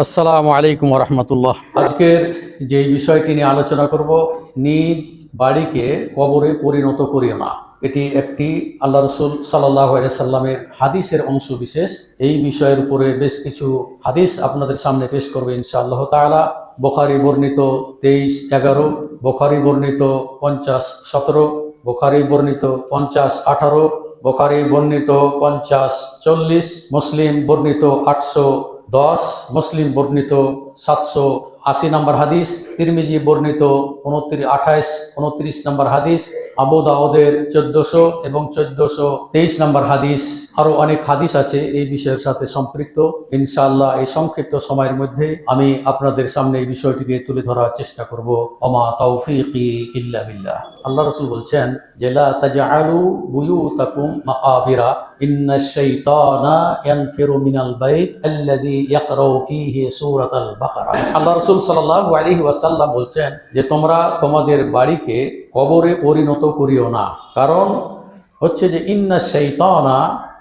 আসসালামু আলাইকুম রহমতুল্লাহ। আজকের যে বিষয়টি নিয়ে আলোচনা করব, নিজ বাড়িকে কবরে পরিণত করিও না। এটি একটি আল্লাহ রসুল সাল্লাল্লাহু আলাইহি সাল্লামের হাদিসের অংশ বিশেষ। এই বিষয়ের উপরে বেশ কিছু হাদিস আপনাদের সামনে পেশ করবে ইনশাআল্লাহ তাআলা। বুখারী বর্ণিত 23:11, বুখারী বর্ণিত 50:17, বুখারী বর্ণিত 50:18, বুখারী বর্ণিত 50:40, মুসলিম বর্ণিত 810, মুসলিম বর্ণিত 780 নম্বর হাদিস, তিরমিজি বর্ণিত 29 নম্বর হাদিস, আবু দাউদের 1400 এবং 1423 নম্বর হাদিস। আরও অনেক হাদিস আছে এই বিষয়ের সাথে সম্পৃক্ত। ইনশাআল্লাহ এই সংক্ষিপ্ত সময়ের মধ্যে আমি আপনাদের সামনে এই বিষয়টিকে তুলে ধরার চেষ্টা করব। ওমা তাওফীকি ইল্লা বিল্লাহ। আল্লাহ রাসূল বলছেন যে লা তাজআলু বুয়ুতাকুম মাকাবিরা ইন্নাশ শাইতানা ইয়ানফিরু মিনাল বাইত আল্লাযী ইয়াকরাউ ফীহি সূরাতাল বাকারা। আল্লাহ রাসূল সাল্লাল্লাহু আলাইহি ওয়াসাল্লাম বলছেন যে তোমরা তোমাদের বাড়িকে কবরে পরিণত করিও না। কারণ হচ্ছে যে ইন্নাশ শাইতানা,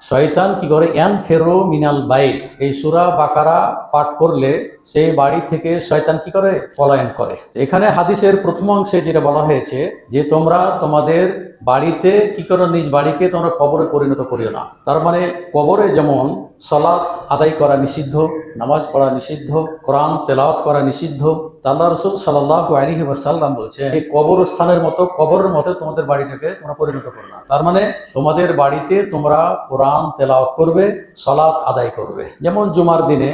শয়তান কি করে, ইয়ানফিরু মিনাল বাইত, এই সূরা বাকারা পাঠ করলে সেই বাড়ি থেকে শয়তান কি করে, পলায়ন করে। এখানে হাদিসের প্রথম অংশে যেটা বলা হয়েছে যে তোমরা তোমাদের বাড়িতে কি করো, নিজ বাড়িকে তোমরা কবরে পরিণত করিও না। তার মানে কবরে যেমন সালাত আদায় করা নিষিদ্ধ, নামাজ পড়া নিষিদ্ধ, কোরআন তেলাওয়াত করা নিষিদ্ধ, আল্লাহ রাসূল সাল্লাল্লাহু আলাইহি ওয়াসাল্লাম বলছে এই কবরস্থানের মতো, কবরের মতো তোমাদের বাড়িটাকে তোমরা পরিণত করো না। তার মানে তোমাদের বাড়িতে তোমরা কোরআন তেলাওয়াত করবে, সালাত আদায় করবে। যেমন জুমার দিনে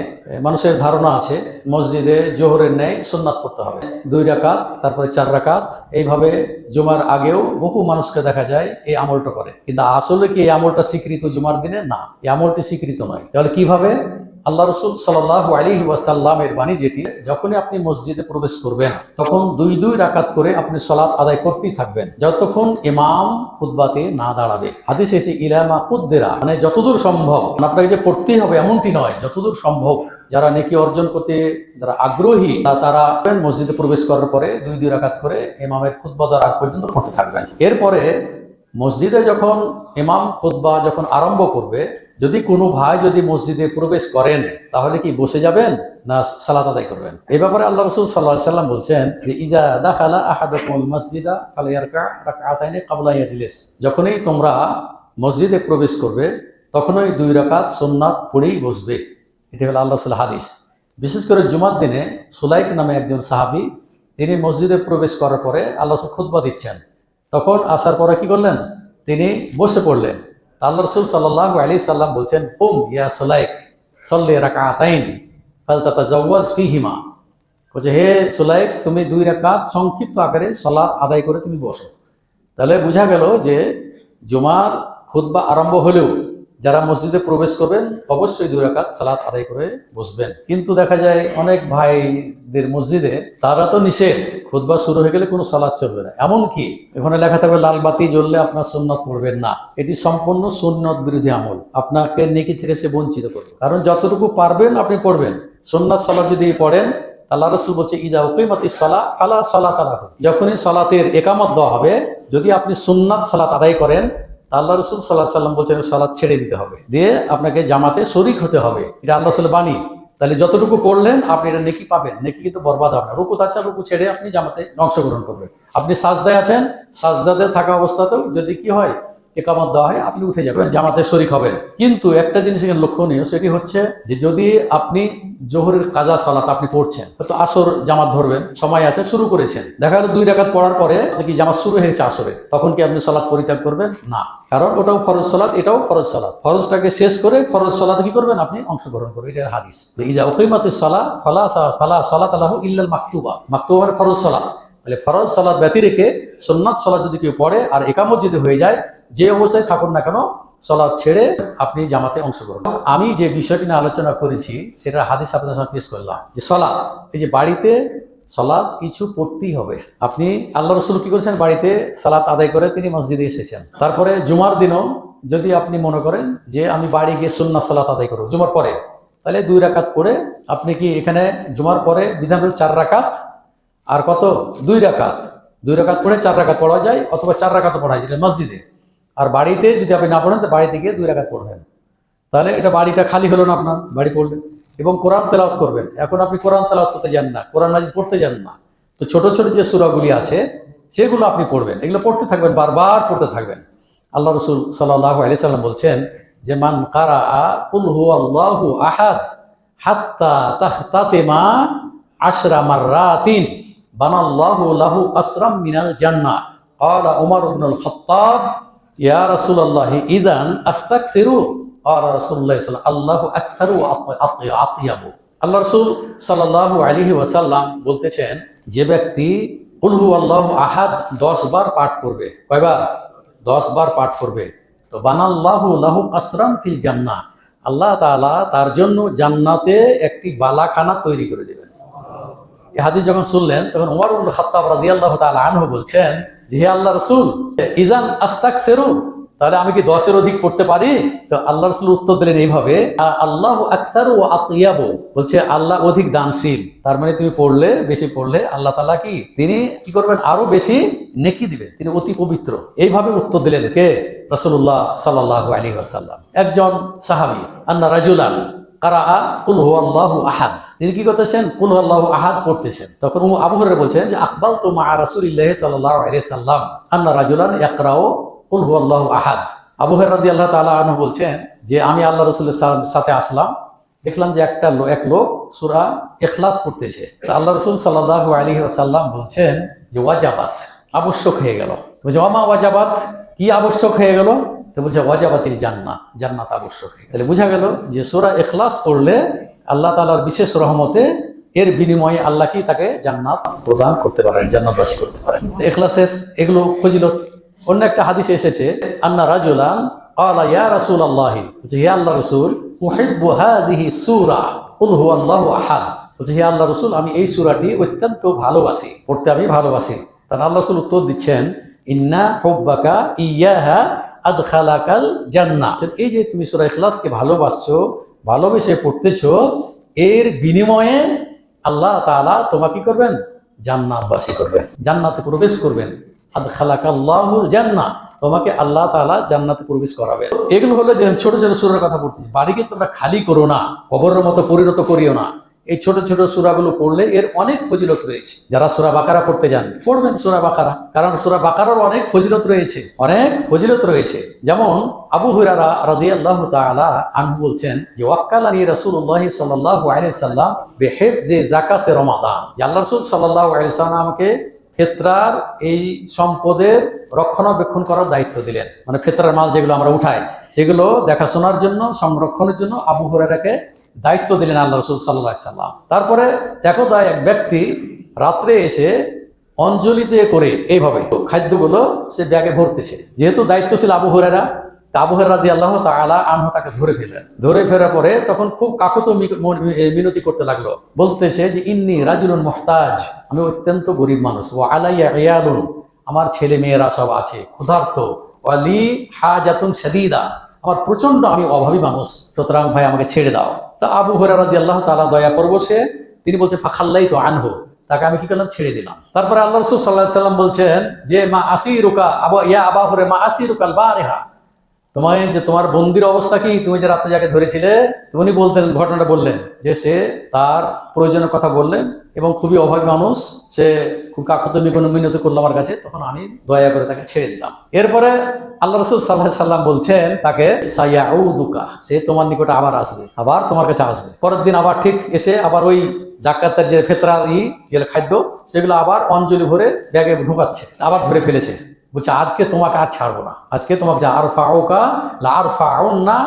মানুষের ধারণা আছে মসজিদে জোহরের ন্যায় সুন্নাত পড়তে হবে, 2 রাকাত, তারপরে 4 রাকাত, এইভাবে জুমার আগেও বহু মানুষকে দেখা যায় এই আমলটা করে। কিন্তু আসলে কি এই আমলটা স্বীকৃত জুমার দিনে? না, এই আমলটি স্বীকৃত নয়। তাহলে কিভাবে? আল্লাহ রসুল সাল্লাল্লাহু আলাইহি ওয়াসাল্লামের বাণী যেটি, যখনই আপনি মসজিদে প্রবেশ করবেন তখন 2 রাকাত করে আপনি সালাত আদায় করতেই থাকবেন যতক্ষণ ইমাম খুতবাতে না দাঁড়াবে। হাদিস এসে ইলামা কুদ্দেরা, মানে যতদূর সম্ভব, আপনাকে যে পড়তেই হবে এমনটি নয়, যতদূর সম্ভব যারা নেকি অর্জন করতে যারা আগ্রহী তারা মসজিদে প্রবেশ করার পরে 2 রাকাত করে ইমামের খুতবা দেওয়ার আগ পর্যন্ত পড়তে থাকবেন। এরপরে মসজিদে যখন ইমাম খুতবা যখন আরম্ভ করবে, যদি কোনো ভাই যদি মসজিদে প্রবেশ করেন তাহলে কি বসে যাবেন না সালাত আদায় করবেন? এই ব্যাপারে আল্লাহ রাসূল সাল্লাল্লাহু আলাইহি ওয়াসাল্লাম বলছেন যে ইজা দাখালা আহাদুকুমুল মাসজিদা ফালইয়ারকা রাকআতাইনি ক্বাবলা ইয়াজলিস, যখনই তোমরা মসজিদে প্রবেশ করবে তখনই 2 রাকাত সুন্নাত পড়েই বসবে। এটা হলো আল্লাহ রাসূলের হাদিস। বিশেষ করে জুমার দিনে সুলাইক নামে একজন সাহাবী, তিনি মসজিদে প্রবেশ করার পরে আল্লাহ রাসূল খুতবা দিচ্ছেন, তখন আসার পরে কি করলেন, তিনি বসে পড়লেন। আল্লাহ রাসূল সাল্লাল্লাহু আলাইহি সাল্লাম বলছেন কুম ইয়া সুলাইক সাল্লি রাকাতাইন ফালতাতাজাওয়াজ ফীহিমা, বলছে হে সুলাইক তুমি 2 রাকাত সংক্ষিপ্ত আকারে সালাত আদায় করে তুমি বসো। তাহলে বোঝা গেল যে জুমার খুতবা আরম্ভ হলেও যারা মসজিদে প্রবেশ করবেন অবশ্যই 2 রাকাত সালাত আদায় করে বসবেন। কিন্তু দেখা যায় অনেক ভাইদের মসজিদে তারা তো নিষেধ, খুতবা শুরু হয়ে গেলে কোনো সালাত চলবে না। এমনকি এখানে লেখা থাকবে লাল বাতি জ্বললে আপনার সুন্নত পড়বেন না। এটি সম্পূর্ণ সুন্নত বিরোধী আমল, আপনাকে নেকি থেকে সে বঞ্চিত করবে। কারণ যতটুকু পারবেন আপনি পড়বেন। সুন্নাত সালাত যদি পড়েন, আল্লাহ রাসূল বলছে ইজা উকিমাতিস সালাহ ফালা সালাতা লাহু, যখনই সালাতের ইকামত দেওয়া হবে যদি আপনি সুন্নাত সালাত আদায় করেন, আল্লাহ রাসূল সাল্লাল্লাহু আলাইহি ওয়াসাল্লাম বলছেন সালাত ছেড়ে দিতে হবে, দিয়ে আপনাকে জামাতে শরীক হতে হবে। এটা আল্লাহ রাসূলের বাণী। তাহলে যতটুকু পড়লেন আপনি এটা নেকি পাবেন, নেকি কিন্তু বরবাদ হবে না। রুকুতে আছেন, রুকু ছেড়ে আপনি জামাতে অংশগ্রহণ করবেন। আপনি সাজদায় আছেন, সাজদাতে থাকা অবস্থাতেও যদি কি হয় ইকামত দেওয়া হয় আপনি উঠে যাবেন, জামাতে শরীক হবেন। কিন্তু একটা জিনিস এখানে লক্ষণীয়, সেটি হচ্ছে যে যদি আপনি জোহরের কাজা সালাত আপনি পড়ছেন, হয়তো আসর জামাত ধরবেন, সময় আছে, শুরু করেছেন, দেখা গেল 2 রাকাত পড়ার পরে দেখি জামাত শুরু হয়েছে আসরে, তখন কি আপনি সালাত পরিত্যাগ করবেন? না, কারণ ওটাও ফরজ সালাত, এটাও ফরজ সালাত। ফরজটাকে শেষ করে ফরজ সালাতে কি করবেন, আপনি অংশগ্রহণ করবেন। এটা হাদিস যে ইজা উকিমাতিস সালাহ ফালা সালাতা লাহু ইল্লাল মাকতুবা, মাকতুবা মানে ফরজ সালাত। তাহলে ফরজ সালাত ব্যতি রেখে সুন্নাত সালাত যদি কেউ পড়ে আর ইকামত যদি হয়ে যায়, যে অবস্থায় থাকুন না কেন সালাত ছেড়ে আপনি জামাতে অংশগ্রহণ। আমি যে বিষয়টি নিয়ে আলোচনা করেছি সেটা হাদিস আপনাদের সামনে পেশ করলাম যে সালাত, এই যে বাড়িতে সালাত কিছু পড়তেই হবে। আপনি আল্লাহ রাসূল কি করেছেন, বাড়িতে সালাত আদায় করে তিনি মসজিদে এসেছেন। তারপরে জুমার দিনও যদি আপনি মনে করেন যে আমি বাড়ি গিয়ে সুন্নাত সালাত আদায় করব জুমার পরে, তাহলে 2 রাকাত পড়ে আপনি কি এখানে জুমার পরে বিধান 4 রাকাত আর কত 2 রাকাত, 2 রাকাত পড়ে 4 রাকাত পড়া যায়, অথবা 4 রাকাতও পড়া যায় মসজিদে। আর বাড়িতে যদি আপনি না পড়েন তো বাড়িতে গিয়ে 2 রাকাত পড়বেন। তাহলে এটা বাড়িটা খালি হলো না, আপনার বাড়ি পড়লেন। এবং কোরআন তেলাওয়াত করবেন। এখন আপনি কোরআন তেলাওয়াত করতে যান না, কোরআন মাজিদ পড়তে যান না, তো ছোট ছোট যে সূরাগুলি আছে সেগুলো আপনি পড়বেন, এগুলো পড়তে থাকবেন, বারবার পড়তে থাকবেন। আল্লাহ রাসূল সাল্লাল্লাহু আলাইহি সাল্লাম বলছেন যে মান কারাআ কুল হুয়াল্লাহু আহাদ হাত্তা তাখতাতিমা আশরা মাররাতিন বানাল্লাহু লাহু আসরাম মিনাল জান্নাহ। ক্বালা উমর ইবনুল খাত্তাব ইয়া রাসূলুল্লাহ ইযান আস্তাকসিরু। ক্বালা রাসূলুল্লাহ সাল্লাল্লাহু আল্লাহু আকসারু ওয়া আতিয়াবু। আল্লাহ রাসূল সাল্লাল্লাহু আলাইহি ওয়াসাল্লাম বলতেছেন যে ব্যক্তি কুল হুয়াল্লাহু আহাদ 10 বার পাঠ করবে, কয়বার? 10 বার পাঠ করবে, তো বানাল্লাহু লাহু আসরান ফিল জান্নাহ, আল্লাহ তাআলা তার জন্য জান্নাতে একটি বালাখানা তৈরি করে দেবেন। এই হাদিস যখন শুনলেন তখন ওমর ইবনুল খাত্তাব রাদিয়াল্লাহু তাআলা আনহু বলছেন যে হে আল্লাহ রাসূল ইযান আস্তাকসিরু, তাহলে আমি কি 10-এর অধিক পড়তে পারি? তো আল্লাহ রাসূল উত্তর দিলেন এইভাবে আল্লাহু আকসারু ওয়া আতিয়াবু, বলছে আল্লাহ অধিক দানশীল, তার মানে তুমি পড়লে, বেশি পড়লে আল্লাহ তাআলা কি তিনি কি করবেন? আরো বেশি নেকি দিবেন, তিনি অতি পবিত্র। এইভাবে উত্তর দিলেন কে? রাসূলুল্লাহ সাল্লাল্লাহু আলাইহি ওয়াসাল্লাম। একজন সাহাবী আন্না রাজুলান কারাআ কুল হুয়াল্লাহু আহাদ, তিনি কি করতেছেন? কুল হুয়াল্লাহু আহাদ পড়তেছেন। তখন আবু হুরায়রা বলছেন যে আকবালতু মা রাসূলিল্লাহি সাল্লাল্লাহু আলাইহি সাল্লাম আন্না রাজুলান ইয়াকরাউ কুল হুয়াল্লাহু আহাদ। আবু হুরায়রা রাদিয়াল্লাহু তাআলা আনহু বলছেন যে আমি আল্লাহ রাসূলের সাথে আসলাম, দেখলাম যে এক লোক সূরা ইখলাস পড়তেছে। তো আল্লাহ রাসূল সাল্লাল্লাহু আলাইহি ওয়াসাল্লাম বলছেন যে ওয়াজাবাত, আবশ্যক হয়ে গেল। বলছে ওমা ওয়াজাবাত, কি আবশ্যক হয়ে গেল? তো বলছে ওয়াজাবাতিল জান্নাহ, জান্নাত আবশ্যক। তাহলে বোঝা গেল যে সূরা ইখলাস পড়লে আল্লাহ তাআলার বিশেষ রহমতে এর বিনিময়ে আল্লাহ কি তাকে জান্নাত প্রদান করতে পারেন, জান্নাতবাসী করতে পারেন। ইখলাসের এগুলো ফজিলত। অন্য একটা হাদিসে এসেছে আন্না রাজুলান ক্বালা ইয়া রাসূলুল্লাহ, যে হে আল্লাহ রাসূল উহিব্বু হাযিহি সূরা কুল হুয়াল্লাহু আহাদ, বলছে হে আল্লাহ রাসূল আমি এই সূরাটি অত্যন্ত ভালোবাসি, পড়তে আমি ভালোবাসি। তার আল্লাহ রাসূল উত্তর দিচ্ছেন ইন্না হুব্বাকা ইয়াহা আদখালাকাল জান্নাহ, এই যে তুমি সূরা ইখলাসকে ভালোবাসছো, ভালোবেসে পড়তেছো, এর বিনিময়ে আল্লাহ তাআলা তোমাকে কি করবেন? জান্নাতবাসী করবেন, জান্নাতে প্রবেশ করবেন। আদখালাকাল্লাহুল জান্নাহ, তোমাকে আল্লাহ তাআলা জান্নাতে প্রবেশ করাবেন। এগুলো হলো যে ছোট ছোট সূরার কথা পড়ছি। বাড়িকে তোমরা খালি করো না, কবরের মতো পরিণত করিও না। এই ছোট ছোট সূরাগুলো পড়লে এর অনেক ফজিলত রয়েছে। যারা সূরা বাকারা পড়তে যান পড়বেন সূরা বাকারা, কারণ সূরা বাকারার অনেক ফজিলত রয়েছে, অনেক ফজিলত রয়েছে। যেমন আবু হুরায়রা রাদিয়াল্লাহু তাআলা আনহু বলছেন যে ওয়াক্কালানি রাসূলুল্লাহ সাল্লাল্লাহু আলাইহি সাল্লাম বিহিফজি যাকাতে রমাদান, আল্লাহ রাসূল সাল্লাল্লাহু আলাইহি সাল্লাম আমাকে ফিতরার এই সম্পদের রক্ষণাবেক্ষণ করার দায়িত্ব দিলেন। মানে ফিতরার মাল যেগুলো আমরা উঠাই সেগুলো দেখাশোনার জন্য, সংরক্ষণের জন্য আবু হুরায়রাকে দায়িত্ব দিলেন আল্লাহ রাসূল সাল্লাল্লাহু আলাইহি সাল্লাম। তারপরে একদা এক ব্যক্তি রাত্রে এসে অঞ্জলিতে করে এইভাবে খাদ্যগুলো সে ব্যাগে ভরতেছে। যেহেতু দায়িত্ব ছিল আবু হুরায়রা, আবু হুরায়রা রাদিয়াল্লাহু তাআলা আনহু তাকে ধরে ফেললেন। ধরে ফেরার পরে তখন খুব কাকুত মিনতি করতে লাগলো, বলতেছে যে ইন্নী রাজুলুন মুহতাজ, আমি অত্যন্ত গরিব মানুষ, ওয়া আলাইয়া ইয়ালুন, আমার ছেলে মেয়েরা সব আছে, ক্ষুধার্ত, ওয়া লি হাজাতুন শাদীদা, আমার প্রচন্ড আমি অভাবী মানুষ, সুতরাং ভাই আমাকে ছেড়ে দাও। তা আবু হুরায়রা রাদিয়াল্লাহু তাআলা দয়া করবসে তিনি বলছে ফাখাল্লাইতু আনহু, তাকে আমি কি করলাম? ছেড়ে দিলাম। তারপরে আল্লাহ রাসূল সাল্লাল্লাহু আলাইহি সাল্লাম বলছেন যে মা আসিরুকা ইয়া আবা হুরায়রা মা আসিরুকাল বারিহা, তোমার বন্দির অবস্থা কি? তুমি যে রাতে যাকে ধরেছিলে, উনি বলতেন, ঘটনাটা বললেন যে সে তার প্রয়োজনের কথা বললেন এবং খুবই অভাবী মানুষ, সে খুব কাকুত মিনতি করলো আমার কাছে, তখন আমি দয়া করে তাকে ছেড়ে দিলাম। এরপরে আল্লাহ রাসূল সাল্লাল্লাহু আলাইহি সাল্লাম বলছেন তাকে সায়াউদুকা, সে তোমার নিকটে আবার আসবে, আবার তোমার কাছে আসবে। পরের দিন আবার ঠিক এসে আবার ওই যাকাতের যে ফিতরার যে খাদ্য সেগুলো আবার অঞ্জলি ভরে ব্যাগে ঢুকাচ্ছে, আবার ধরে ফেলেছে। বলছে আজকে তোমাকে আর ছাড়বো না, আজকে তোমাকে আরফাউকা লা আরফাউন্না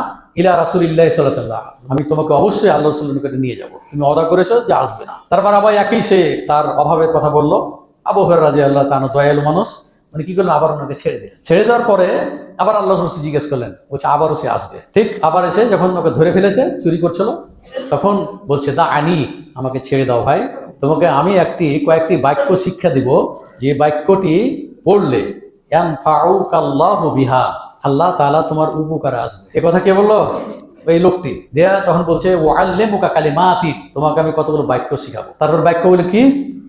ইলা রাসূলিল্লাহি সাল্লাল্লাহু আলাইহি ওয়াসাল্লাম, আমি তোমাকে অবশ্যই আল্লাহ রাসূলের নিকটে নিয়ে যাব, তুমি ওয়াদা করেছো যে আসবে না। তারপর আবার একই সে তার অভাবের কথা বললো। আবু হুরায়রা রাদিয়াল্লাহু তাআলা দয়ালু মানুষ, মানে কি করলেন? আবার ওনাকে ছেড়ে দিলেন। ছেড়ে দেওয়ার পরে আবার আল্লাহ রাসূল জিজ্ঞেস করলেন, বলছে আবারও সে আসবে। ঠিক আবার এসে যখন ওকে ধরে ফেলেছে, চুরি করছিল, তখন বলছে দা আনি, আমাকে ছেড়ে দাও ভাই, তোমাকে আমি কয়েকটি বাক্য শিক্ষা দিব, যে বাক্যটি পড়লে ইয়ানফাউকাল্লাহু বিহা, আল্লাহ তাআলা তোমার উপকারে আসবে। এ কথা কে বললো? ওই লোকটি। দেয়া তখন বলছে ওয়াল্লিমুকা কালিমাতিন, তোমাকে আমি কতগুলো বাক্য শিখাবো। তারপর বাক্যগুলো কি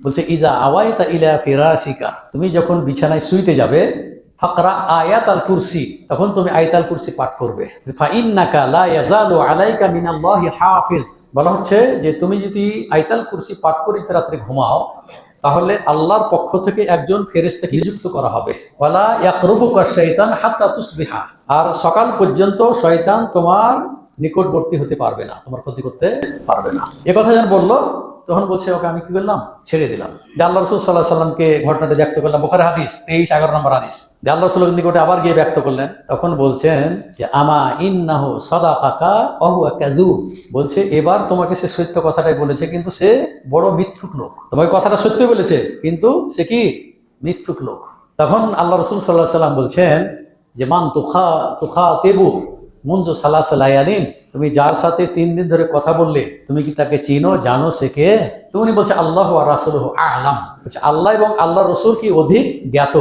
বলছে? ইজা আওয়াইতা ইলা ফিরাশিকা, তুমি যখন বিছানায় শুইতে যাবে, ফাকরা আয়াতাল কুরসি, তখন তুমি আয়াতাল কুরসি পাঠ করবে। ফাইন্নাকা লা ইয়াজালু আলাইকা মিনাল্লাহি হাফিজ, বলা হচ্ছে যে তুমি যদি আয়াতাল কুরসি পাঠ করে রাত্রে ঘুমাও, তাহলে আল্লাহর পক্ষ থেকে একজন ফেরেশতাকে নিযুক্ত করা হবে। ওয়ালা ইয়াকরুবুকা শাইতান হাত্তা তুসবিহা, আর সকাল পর্যন্ত শয়তান তোমার নিকটবর্তী হতে পারবে না, তোমার ক্ষতি করতে পারবে না। এ কথা যখন বললো, তখন বলছে ওকে আমি কি করলাম, ছেড়ে দিলাম। যে আল্লাহ রসুল সাল্লাহ সাল্লামকে ঘটনাটা ব্যক্ত করলাম, বুখারী হাদিস 23-11 নম্বর হাদিস। যে আল্লাহ রসুলের নিকটে আবার গিয়ে ব্যক্ত করলেন, তখন বলছেন যে আমা ইন্নাহু সাদাকাকা ওয়া হুয়া কাযুব, বলছে এবার তোমাকে সে সত্য কথাটাই বলেছে, কিন্তু সে বড় মিথ্যুক লোক। তোমাকে কথাটা সত্য বলেছে, কিন্তু সে কি মিথ্যুক লোক। তখন আল্লাহ রসুল সাল্লাহ সাল্লাম বলছেন যে মান তুখা তেবু মুনজু সালাসা লায়ালিন, তুমি যার সাথে 3 দিন ধরে কথা বললে, তুমি কি তাকে চিনো, জানো সে কে? তুমি বলছে আল্লাহু ওয়া রাসূলুহু আ'লাম, বলছে আল্লাহ এবং আল্লাহর রাসূল কি অধিক জ্ঞাত,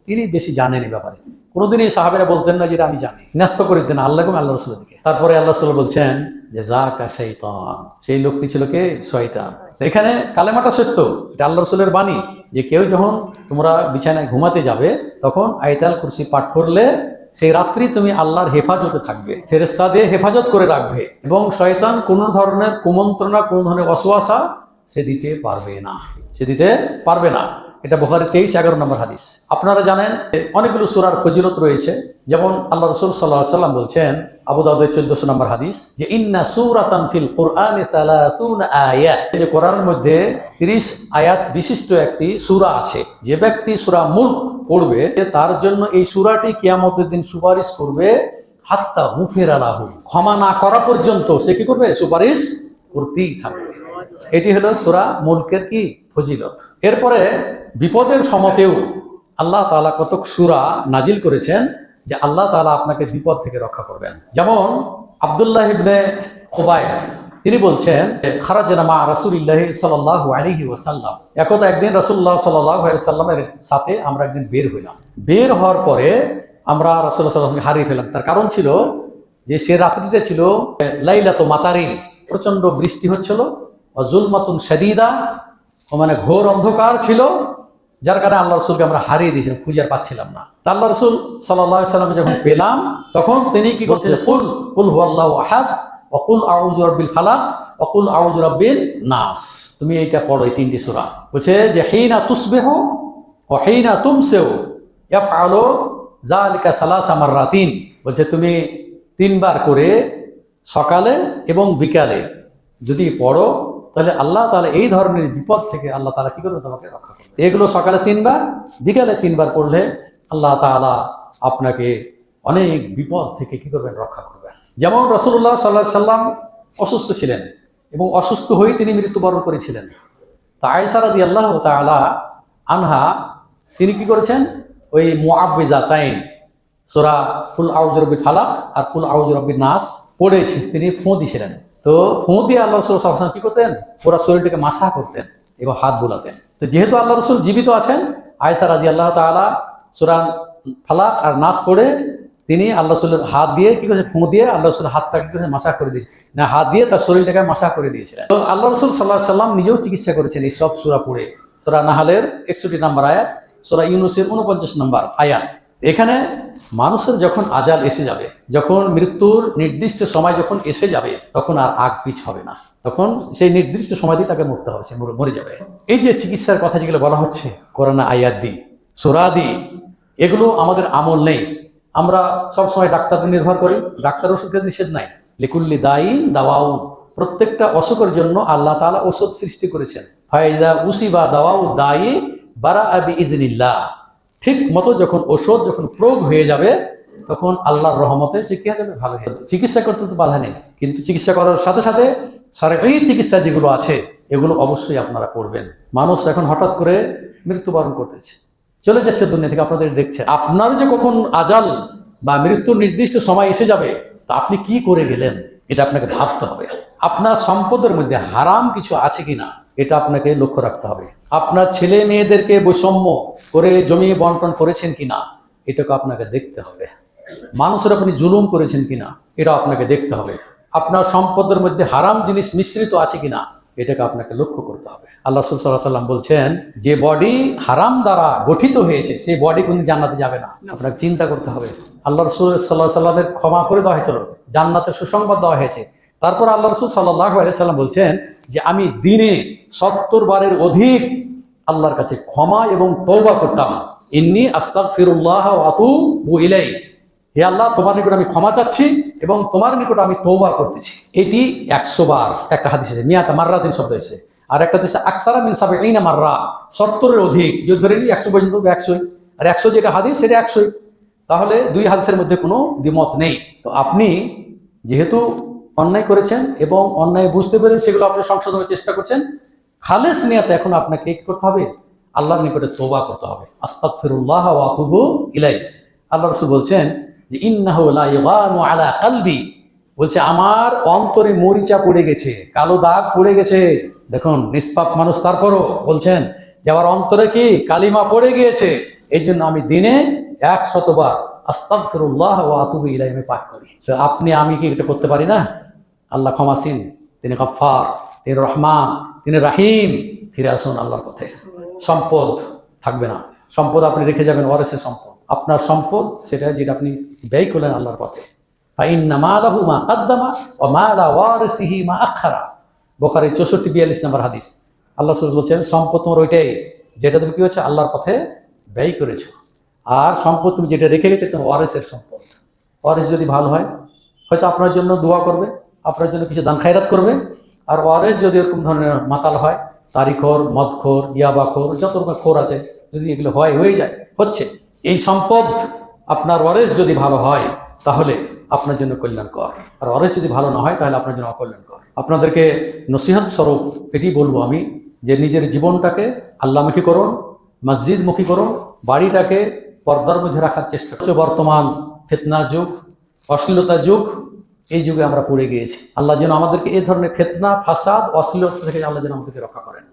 তিনি বেশি জানেন এই ব্যাপারে। কোনোদিনই সাহাবীরা বলতেন না যে আমি জানি, ন্যস্ত করে দিতেন আল্লাহ এবং আল্লাহ রাসূলের দিকে। তারপরে আল্লাহ রাসূল বলছেন যে যাকা শাইতান, সেই লোকটি ছিল কে? শয়তান। এখানে কালেমাটা সত্য, এটা আল্লাহ রাসূলের বাণী যে কেউ যখন তোমরা বিছানায় ঘুমাতে যাবে, তখন আয়াতুল কুরসি পাঠ করলে সেই রাত্রি তুমি আল্লাহর হেফাজতে থাকবে, ফেরেশতা দিয়ে হেফাজত করে রাখবে, এবং শয়তান কোনো ধরনের কুমন্ত্রণা, কোনো ধরনের ওয়াসওয়াসা সে দিতে পারবে না, সে দিতে পারবে না। এটা বুখারী 23-11 নম্বর হাদিস। আপনারা জানেন অনেকগুলো সূরার ফজিলত রয়েছে, যেমন আল্লাহ রাসূল সাল্লাল্লাহু আলাইহি ওয়াসাল্লাম বলছেন আবু দাউদের 1400 নম্বর হাদিস যে ইন্না সূরাতান ফিল কুরআনি 30 আয়াত, যে কোরআনের মধ্যে 30 আয়াত বিশিষ্ট একটি সূরা আছে। যে ব্যক্তি সূরা মুলক পড়বে, তার জন্য এই সূরাটি কিয়ামতের দিন সুপারিশ করবে হাত্তা গুফিরা লাহু, ক্ষমা না করা পর্যন্ত সে কি করবে? সুপারিশ করতেই থাকবে। এটি হলো সূরা মুলকের কি ফজিলত। এরপরে বিপদের সময়তেও আল্লাহ তাআলা কতক সূরা নাজিল করেছেন যে আল্লাহ তাআলা আপনাকে বিপদ থেকে রক্ষা করবেন। যেমন আব্দুল্লাহ ইবনে খুবাইব তিনি বলছেন খারাজনা মা রাসূলিল্লাহি সাল্লাল্লাহু আলাইহি ওয়াসাল্লাম, একদা একদিন রাসূলুল্লাহ সাল্লাল্লাহু আলাইহি ওয়াসাল্লামের সাথে আমরা একদিন বের হইলাম। বের হওয়ার পরে আমরা রাসূলুল্লাহ সাল্লাল্লাহু আলাইহি ওয়াসাল্লামকে হারিয়ে ফেললাম। তার কারণ ছিল যে সে রাত্রিটা ছিল লাইলাতু মাতারিন, প্রচন্ড বৃষ্টি হচ্ছিল, জুলমাতুন শাদীদা, মানে ঘোর অন্ধকার ছিল, যার কারণে আল্লাহ রসুলকে আমরা হারিয়ে দিয়েছিলাম, খুঁজে আর পাচ্ছিলাম না। তা আল্লাহ রসুল সাল্লাল্লাহু আলাইহি ওয়াসাল্লাম যখন পেলাম, তখন তিনি কি করছেন? কুল হুয়াল্লাহু আহাদ ওয়া কুল আউযু বিরাব্বিল ফালাক ওয়া কুল আউযু বিরাব্বিন নাস, তুমি এইটা পড়ো, এই 3টি সূরা। বলছে যে হিনা তুসবিহু ওয়া হিনা তুমসিউ ইয়াফআলু যালিকা সালাসা মাররাতিন, বলছে তুমি 3 বার করে সকালে এবং বিকালে যদি পড়ো, তাহলে আল্লাহ তাআলা এই ধরনের বিপদ থেকে আল্লাহ তাআলা কি করবে? তোমাকে রক্ষা করবে। এগুলো সকালে 3 বার, বিকালে 3 বার পড়লে আল্লাহ তাআলা আপনাকে অনেক বিপদ থেকে কি করবেন? রক্ষা করবেন। যেমন রাসূলুল্লাহ সাল্লাল্লাহু আলাইহি সাল্লাম অসুস্থ ছিলেন এবং অসুস্থ হয়ে তিনি মৃত্যুবরণ করেছিলেন। তা আয়েশা রাদিয়াল্লাহু তাআলা আনহা তিনি কি করেছেন? ওই মুআব্বিজাতাইন সূরা কুল আউযু বিরাব্বিল ফালাক আর কুল আউযু বিরাব্বিন নাস পড়েছেন, তিনি ফু দিয়েছিলেন। তো ফু দিয়ে আল্লাহ রাসূল সাল্লাল্লাহু আলাইহি ওয়াসাল্লাম কি করতেন? পুরো শরীরটাকে মাসাহ করতেন এবং হাত বুলাতেন। তো যেহেতু আল্লাহ রাসূল জীবিত আছেন, আয়েশা রাদিয়াল্লাহু তাআলা সূরা ফালাক আর নাস পড়ে তিনি আল্লাহ রাসূলের হাত দিয়ে কি করেছেন? ফু দিয়ে আল্লাহ রাসূলের হাতটাকে কি করেছেন? মাসাহ করে দিয়েছেন, না হাত দিয়ে তার শরীরটাকে মাসাহ করে দিয়েছিলেন। তো আল্লাহ রাসূল সাল্লাল্লাহু আলাইহি ওয়াসাল্লাম নিজেও চিকিৎসা করেছেন এই সব সূরা পড়ে। সূরা নাহলের 61 নম্বর আয়াত, সূরা ইউনূসের 49 নম্বর আয়াত। এখানে মানুষের যখন আজাল এসে যাবে, যখন মৃত্যুর নির্দিষ্ট সময় যখন এসে যাবে, তখন আর আগ পিছ হবে না, তখন সেই নির্দিষ্ট সময় দিয়ে তাকে মরতে হবে, সে মরে যাবে। এই যে চিকিৎসার কথা যেগুলো বলা হচ্ছে, কোরআন আয়াত দি, সূরা দি, এগুলো আমাদের আমল নেই। আমরা সবসময় ডাক্তারদের নির্ভর করি, ডাক্তার ওষুধের নিষেধ নাই। লিকুল্লি দাইন দাওয়াউন, প্রত্যেকটা অসুখের জন্য আল্লাহ তাআলা ওষুধ সৃষ্টি করেছেন। ফাইদা উসিবা দাওয়াউ দাই বারা বিইজনিল্লাহ, ঠিক মতো যখন ওষুধ যখন প্রয়োগ হয়ে যাবে, তখন আল্লাহর রহমতে সে কি হয়ে যাবে? ভালো হয়ে যাবে। চিকিৎসা করতে তো বাধা নেই, কিন্তু চিকিৎসা করার সাথে সাথে এই চিকিৎসা যেগুলো আছে এগুলো অবশ্যই আপনারা করবেন। মানুষ এখন হঠাৎ করে মৃত্যুবরণ করতেছে, চলে যাচ্ছে দুনিয়া থেকে, আপনাদের দেখছে। আপনার যে কখন আজাল বা মৃত্যুর নির্দিষ্ট সময় এসে যাবে, তা আপনি কি করে গেলেন এটা আপনাকে ভাবতে হবে। আপনার সম্পদের মধ্যে হারাম কিছু আছে কিনা এটা আপনাকে লক্ষ্য রাখতে হবে। আপনার ছেলে মেয়েদেরকে বৈষম্য করে জমি বন্টন করেছেন কিনা এটাকে আপনাকে দেখতে হবে। মানুষের আপনি জুলুম করেছেন কিনা এটা আপনাকে দেখতে হবে। আপনার সম্পদের মধ্যে হারাম জিনিস মিশ্রিত আছে কিনা এটাকে আপনাকে লক্ষ্য করতে হবে। আল্লাহ রাসূল সাল্লাল্লাহু আলাইহি ওয়াসাল্লাম বলছেন, যে বডি হারাম দ্বারা গঠিত হয়েছে সেই বডি কোন জান্নাতে যাবে না। আপনাকে চিন্তা করতে হবে। আল্লাহ রাসূল সাল্লাল্লাহু আলাইহি ওয়াসাল্লামের ক্ষমা করে দেওয়া হয়েছিল, জান্নাতের সুসংবাদ দেওয়া হয়েছে। তারপর আল্লাহ রাসূল সাল্লাল্লাহু আলাইহি ওয়াসাল্লাম বলছেন যে আমি দিনে 70 বারের অধিক আল্লাহর কাছে ক্ষমা এবং তওবা করতাম। ইন্নী আস্তাগফিরুল্লাহ ওয়া আতুবু ইলাইহি, হে আল্লাহ, তোমার নিকট আমি ক্ষমা চাচ্ছি এবং তোমার নিকট আমি তওবা করতেছি। এটি 100 বার একটা হাদিস আছে, মিয়াতা মাররাতিন শব্দ এসেছে। আর একটা দেশে আকসারা মিন সাবঈনা মাররা, 70-এর অধিক। যদি ধরে নিই 100 পর্যন্ত 100, আর 100 যেটা হাদিস সেটা 100। তাহলে দুই হাদিসের মধ্যে কোনো দ্বিমত নেই। তো আপনি যেহেতু অন্যায় করেছেন এবং অন্যায় বুঝতে পেরে সেগুলো আপনি সংশোধনের চেষ্টা করছেন, খালেস নিয়াতে এখন আপনাকে কি করতে হবে? আল্লাহর নিকটে তওবা করতে হবে। আস্তাগফিরুল্লাহ ওয়া আতুবু ইলাইহি। আল্লাহ রাসূল বলছেন যে ইন্নাহু লা ইগানু আলা কলবি, বলছে আমার অন্তরে মরিচা পড়ে গেছে, কালো দাগ পড়ে গেছে। দেখুন নিষ্পাপ মানুষ, তারপরও বলছেন যে আমার অন্তরে কি কালিমা পড়ে গিয়েছে, এই জন্য আমি দিনে 100 বার আস্তাগফিরুল্লাহ ওয়া আতুবু ইলাইহি আমি পাঠ করি। তো আপনি আমি কি এটা করতে পারি না? আল্লাহ ক্ষমাসীন, তিনি গফফার, তিনি রহমান, তিনি রাহিম। ফিরে আসুন আল্লাহর পথে। সম্পদ থাকবে না, সম্পদ আপনি রেখে যাবেন ওয়ারিসের সম্পদ। আপনার সম্পদ সেটা যেটা আপনি ব্যয় করলেন আল্লাহর পথে। ফাইন্না মালাহু মা কাদ্দামা ওয়া মালা ওয়ারিসিহি মা আখারা, বুখারী 64-42 নম্বর হাদিস। আল্লাহ রাসূল বলছেন সম্পদ তোমার ওইটাই যেটা তুমি কি হয়েছে আল্লাহর পথে ব্যয় করেছো, আর সম্পদ তুমি যেটা রেখে গেছো তোমার ওয়ারিসের সম্পদ। ওয়ারিস যদি ভালো হয় হয়তো আপনার জন্য দোয়া করবে, আপনার জন্য কিছু দান খায়রাত করবে। আর ওয়ারিস যদি এরকম ধরনের মাতাল হয়, তারিখোর, মদখোর, ইয়াবাখোর, যত রকম খোর আছে, যদি এগুলো হয়ে যায়, হচ্ছে, এই সম্পদ আপনার ওয়ারিস যদি ভালো হয় তাহলে আপনার জন্য কল্যাণকর, আর ওয়ারিস যদি ভালো না হয় তাহলে আপনার জন্য অকল্যাণকর। আপনাদেরকে নসিহত স্বরূপ এটি বলবো আমি, যে নিজের জীবনটাকে আল্লাহমুখী করুন, মসজিদমুখী করুন, বাড়িটাকে পর্দার মধ্যে রাখার চেষ্টা করছে। বর্তমান ফিতনার যুগ, অশ্লীলতার যুগ, এই যুগে আমরা পড়ে গিয়েছি। আল্লাহ যেন আমাদেরকে এই ধরনের ফিতনা, ফাসাদ, অশ্লীলতা থেকে আল্লাহ যেন আমাদেরকে রক্ষা করেন।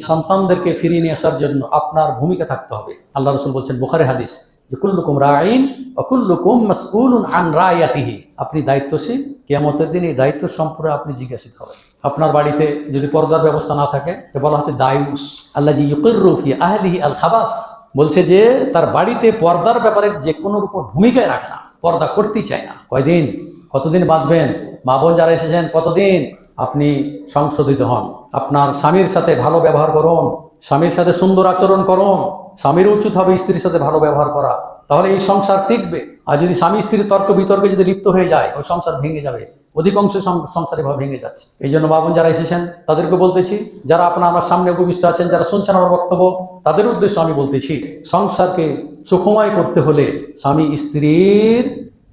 সন্তানদেরকে ফিরিয়ে নিয়ে আসার জন্য আপনার ভূমিকা থাকতে হবে। আল্লাহ রাসূল বলছেন বুখারী হাদিস যে কুল্লুকুম রাঈন ওয়া কুল্লুকুম মাসউলুন আন রায়াতিহি, আপনি দায়িত্বশীল, কিয়ামতের দিন এই দায়িত্ব সম্পর্কে আপনি জিজ্ঞাসিত হবেন। আপনার বাড়িতে যদি পর্দার ব্যবস্থা না থাকে তো বলা হচ্ছে দায়ুস আল্লাযী ইউকিররু ফি আহলিহি আল খাবাস, বলছে যে তার বাড়িতে পর্দার ব্যাপারে যে কোনো রূপ ভূমিকায় রাখে না, পর্দা করতেই চায় না। কয়দিন, কতদিন বাঁচবেন? মা বোন যারা এসেছেন, কতদিন? আপনি সংশোধিত হন, আপনার স্বামীর সাথে ভালো ব্যবহার করুন, স্বামীর সাথে সুন্দর আচরণ করুন। স্বামীর উচিত হবে স্ত্রীর সাথে ভালো ব্যবহার করা, তাহলে এই সংসার টিকবে। আর যদি স্বামী স্ত্রীর তর্ক বিতর্কে যদি লিপ্ত হয়ে যায়, ওই সংসার ভেঙে যাবে। অধিকাংশ সংসারে ভাবে ভেঙে যাচ্ছে। এই জন্য বাবুন যারা এসেছেন তাদেরকে বলতেছি, যারা আমার সামনে উপবিষ্ট আছেন, যারা শুনছেন আমার বক্তব্য, তাদের উদ্দেশ্যে আমি বলতেছি, সংসারকে সুখময় করতে হলে স্বামী স্ত্রীর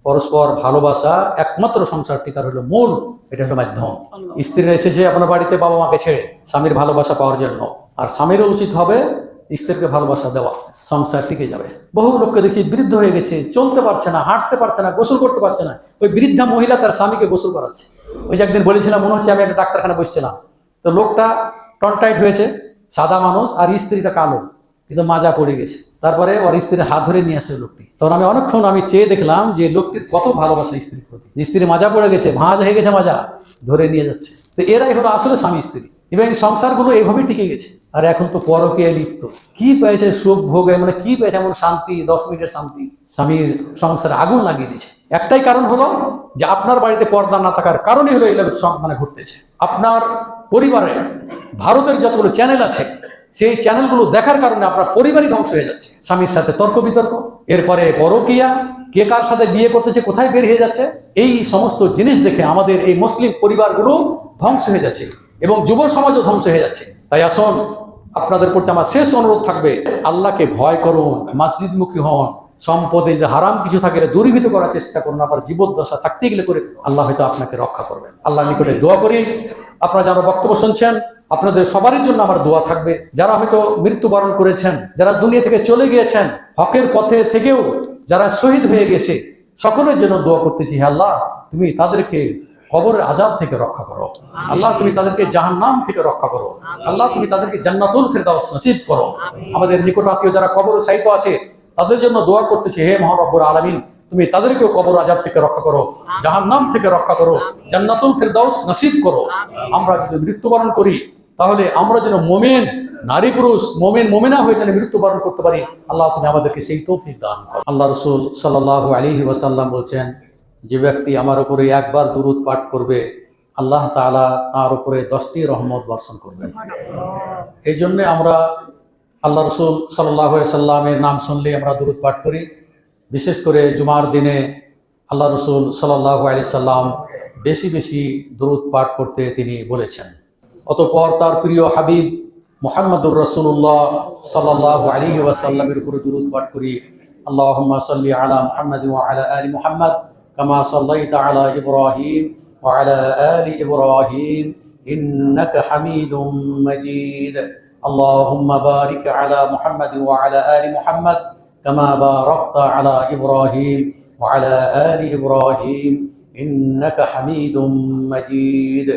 পরস্পর ভালোবাসা একমাত্র সংসার টিকার হলো মূল, এটা হলো মাধ্যম। স্ত্রীরা এসেছে আপনার বাড়িতে বাবা মাকে ছেড়ে স্বামীর ভালোবাসা পাওয়ার জন্য, আর স্বামীরও উচিত হবে স্ত্রীকে ভালোবাসা দেওয়া, সংসার টিকে যাবে। বহু লোককে দেখছি বৃদ্ধ হয়ে গেছে, চলতে পারছে না, হাঁটতে পারছে না, গোসল করতে পারছে না, ওই বৃদ্ধা মহিলা তার স্বামীকে গোসল করাচ্ছে। ওই যে একদিন বলেছিলাম, মনে হচ্ছে আমি একটা ডাক্তারখানা বসছিলাম, তো লোকটা টনটাইট হয়েছে, সাদা মানুষ, আর স্ত্রীটা কালো, কিন্তু মাজা পড়ে গেছে। তারপরে ওর স্ত্রীর হাত ধরে নিয়ে আসে লোকটি। তখন আমি অনেকক্ষণ চেয়ে দেখলাম যে লোকটির কত ভালোবাসা স্ত্রীর প্রতি। স্ত্রী মাজা পড়ে গেছে, ভাঁজ হয়ে গেছে, মাজা ধরে নিয়ে যাচ্ছে। তো এরাই হলো আসলে স্বামী স্ত্রী, এবং সংসারগুলো এইভাবেই টিকে গেছে। আর এখন তো পরকীয়ায় লিপ্ত, কি পেয়েছে সুখ ভোগে, মানে কি পেয়েছে এমন শান্তি, 10 মিনিটের শান্তি, স্বামীর সংসারে আগুন লাগিয়ে দিয়েছে। একটাই কারণ হলো যে আপনার বাড়িতে পর্দা না থাকার কারণে হলো এগুলো ঘটতেছে। আপনার পরিবারে ভারতের যতগুলো চ্যানেল আছে, সেই চ্যানেলগুলো দেখার কারণে আপনার পরিবারই ধ্বংস হয়ে যাচ্ছে। স্বামীর সাথে তর্ক বিতর্ক, এরপরে পরকীয়া, কে কার সাথে বিয়ে করতেছে, কোথায় বের হয়ে যাচ্ছে, এই সমস্ত জিনিস দেখে আমাদের এই মুসলিম পরিবারগুলো ধ্বংস হয়ে যাচ্ছে এবং যুব সমাজও ধ্বংস হয়ে যাচ্ছে। তাই আসুন, আপনাদের প্রতি আমার শেষ অনুরোধ থাকবে, আল্লাহকে ভয় করুন, মসজিদমুখী হন, সম্পদে যে হারাম কিছু থাকে দূরীভূত করার চেষ্টা করুন। আবার জীবদ্দশা থাকতে গেলে করে আল্লাহ হয়তো আপনাকে রক্ষা করবেন। আল্লাহর নিকটে দোয়া করি, আপনারা যারা বক্তব্য শুনছেন আপনাদের সবারই জন্য আমার দোয়া থাকবে। যারা হয়তো মৃত্যুবরণ করেছেন, যারা দুনিয়া থেকে চলে গিয়েছেন, হকের পথে থেকেও যারা শহীদ হয়ে গেছে, সকলের জন্য দোয়া করতেছি, হে আল্লাহ তুমি তাদেরকে কবরের আযাব থেকে রক্ষা করো, আল্লাহ তুমি তাদেরকে জাহান্নাম থেকে রক্ষা করো, আল্লাহ তুমি তাদেরকে জান্নাতুল ফিরদাউস নসিব করো। আমাদের নিকট আত্মীয় যারা কবরে শায়িত আছে তাদের জন্য দোয়া করতেছি, হে মহান রব্বুল আলামিন তুমি তাদেরকেও কবর আযাব থেকে রক্ষা করো, জাহান্নাম থেকে রক্ষা করো, জান্নাতুল ফেরদাউস নসিব করো। আমরা যদি মৃত্যুবরণ করি তাহলে আমরা যেন মুমিন নারী পুরুষ, মুমিন মুমিনা হয়ে যেন মৃত্যুবরণ করতে পারি। আল্লাহ তুমি আমাদেরকে সেই তৌফিক দান করো। আল্লাহ রাসূল সাল্লাল্লাহু আলাইহি ওয়াসাল্লাম বলছেন, যে ব্যক্তি আমার উপরে একবার দুরূদ পাঠ করবে আল্লাহ তাআলা তার উপরে 10টি রহমত বর্ষণ করবেন। এই জন্য আমরা আল্লাহ রাসূল সাল্লাল্লাহু আলাইহি সাল্লামের নাম শুনলে আমরা দুরূদ পাঠ করি। বিশেষ করে জুমার দিনে আল্লাহ রাসূল সাল্লাল্লাহু আলাইহি সাল্লাম বেশি বেশি দুরূদ পাঠ করতে তিনি বলেছেন। অতঃপর তার প্রিয় হাবিব মুহাম্মদুর রাসূলুল্লাহ সাল্লাল্লাহু আলাইহি ওয়াসাল্লামের উপরে দুরূদ পাঠ করি। আল্লাহুম্মা সাল্লি আলা মুহাম্মাদ ওয়া আলা আলি মুহাম্মাদ কামা সাল্লাইতা আলা ইব্রাহিম ওয়া আলা আলি ইব্রাহিম ইন্নাকা হামিদুম মাজিদ। আল্লাহুম্মা বারিক আলা মুহাম্মাদ ওয়া আলা আলি মুহাম্মাদ কামা বারাকতা আলা ইব্রাহিম ওয়া আলা আলি ইব্রাহিম ইন্নাকা হামিদুম মাজিদ।